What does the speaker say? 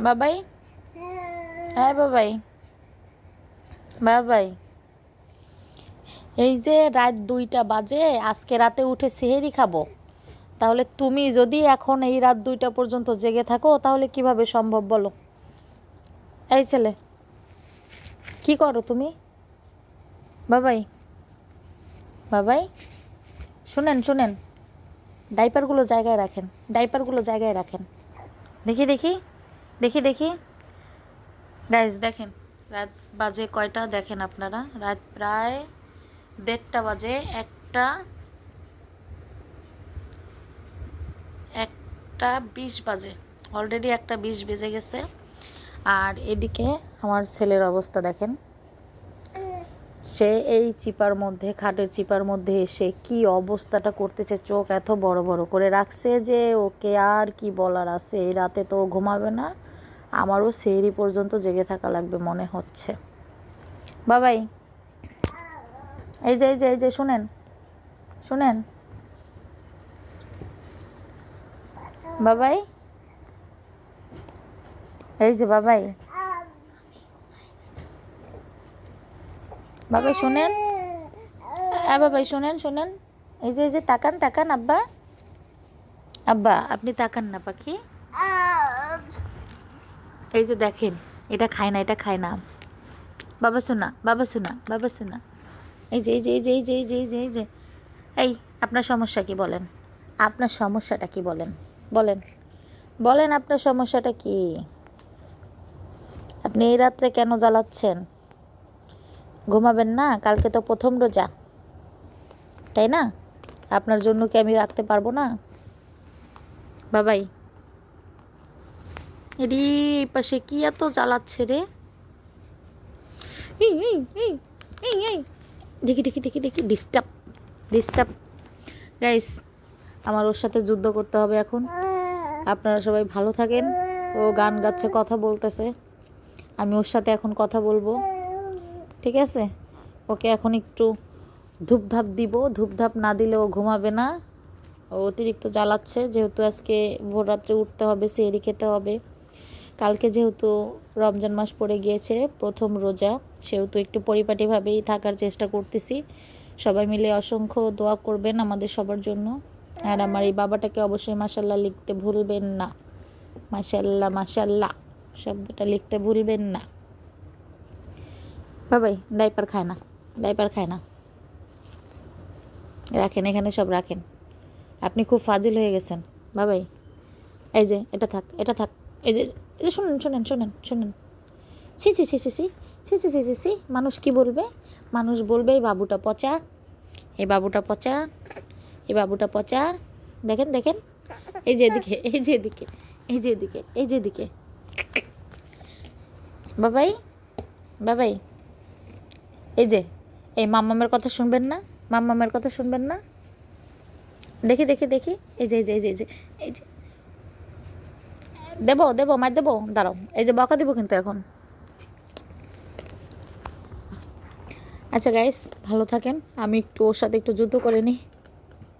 বাবাই, হ্যাঁ বাবাই, বাবাই, এই যে রাত 2টা বাজে, আজকে রাতে উঠে সেহেরি খাবো। তাহলে তুমি যদি এখন এই রাত 2টা পর্যন্ত জেগে থাকো তাহলে কিভাবে সম্ভব বলো? এই ছেলে, কি করো তুমি? বাবাই, বাবাই, শুনেন শুনেন, ডাইপারগুলো জায়গায় রাখেন, ডাইপারগুলো জায়গায় রাখেন। দেখি দেখি, দেখি দেখি। গাইস দেখেন, রাত বাজে কয়টা দেখেন আপনারা, রাত প্রায় 1:30 বাজে। একটা 1:20 বাজে, অলরেডি 1:20 বেজে গেছে। আর এদিকে আমার ছেলের অবস্থা দেখেন, সে এই চিপার মধ্যে, খাটের চিপার মধ্যে এসে কি অবস্থাটা করতেছে, চোখ এত বড় বড় করে রাখছে যে ওকে আর কি বলার আছে। এই রাতে তো ঘুমাবে না, আমারও সেহরি পর্যন্ত জেগে থাকা লাগবে মনে হচ্ছে। বাবাই, এই যে এই যে এই যে শুনেন, শুনেন বাবাই, এই যে বাবাই, বাবাই শুনেন, বাবাই শুনেন শুনেন, এই যে তাকান তাকান আব্বা, আব্বা আপনি তাকান না পাখি। এই যে দেখেন, এটা খায় না, এটা খায় না। বাবা শোনা, বাবা শোনা, বাবা শোনা। এই যে এই যে এই যে এই যে এই যে এই যে এই যে, এই আপনার সমস্যা কি বলেন? আপনার সমস্যাটা কি বলেন? বলেন, বলেন আপনার সমস্যাটা কি? আপনি এই রাত্রে কেন জ্বালাচ্ছেন? ঘুমাবেন না? কালকে তো প্রথম রোজা, তাই না? আপনার জন্য কি আমি রাখতে পারবো না? বাবাই, এরি পাশে কি এত জ্বালাচ্ছে রে? এই এই এই এই এই, দেখি দেখি দেখি দেখি, ডিস্টার্ব ডিস্টার্ব। গাইস, আমার ওর সাথে যুদ্ধ করতে হবে এখন। আপনারা সবাই ভালো থাকেন। ও গান গাচ্ছে, কথা বলতেছে, আমি ওর সাথে এখন কথা বলবো, ঠিক আছে? ওকে এখন একটু ধূপধাপ দিব, ধূপধাপ না দিলে ও ঘুমাবে না। ও অতিরিক্ত জ্বালাচ্ছে, যেহেতু আজকে ভোররাত্রে উঠতে হবে, সেহরি খেতে হবে। কালকে যেহেতু রমজান মাস পড়ে গিয়েছে, প্রথম রোজা, সেহেতু একটু পরিপাটিভাবেই থাকার চেষ্টা করতেছি। সবাই মিলে অসংখ্য দোয়া করবেন আমাদের সবার জন্য। আর আমার এই বাবাটাকে অবশ্যই মাশাল্লাহ লিখতে ভুলবেন না। মাশাল্লাহ মাশাল্লাহ শব্দটা লিখতে ভুলবেন না। বাবাই ডাইপার খায় না, ডাইপার খায় না, রাখেন এখানে, সব রাখেন। আপনি খুব ফাজিল হয়ে গেছেন বাবাই। এই যে এটা থাক, এটা থাক। এই যে এই যে শুনেন শুনেন শুনেন শুনেন, ছি ছি ছি ছি ছি ছি ছি ছি ছি ছি, মানুষ কি বলবে? মানুষ বলবে এই বাবুটা পচা, এই বাবুটা পচা, এই বাবুটা পচা। দেখেন দেখেন, এই যে এদিকে, এই যে এদিকে, এই যে এদিকে, এই যে এদিকে। বাবাই, বাবাই, এই যে, এই মাম্মামের কথা শুনবেন না, মাম্মামের কথা শুনবেন না। দেখি দেখি দেখি, এই যে এই যে এই যে এই যে এই যে, দেবো দেবো মার দেবো, দাঁড়াও, এই যে বকা দেবো কিন্তু এখন। আচ্ছা গাইস, ভালো থাকেন, আমি একটু ওর সাথে একটু যুদ্ধ করে নিই।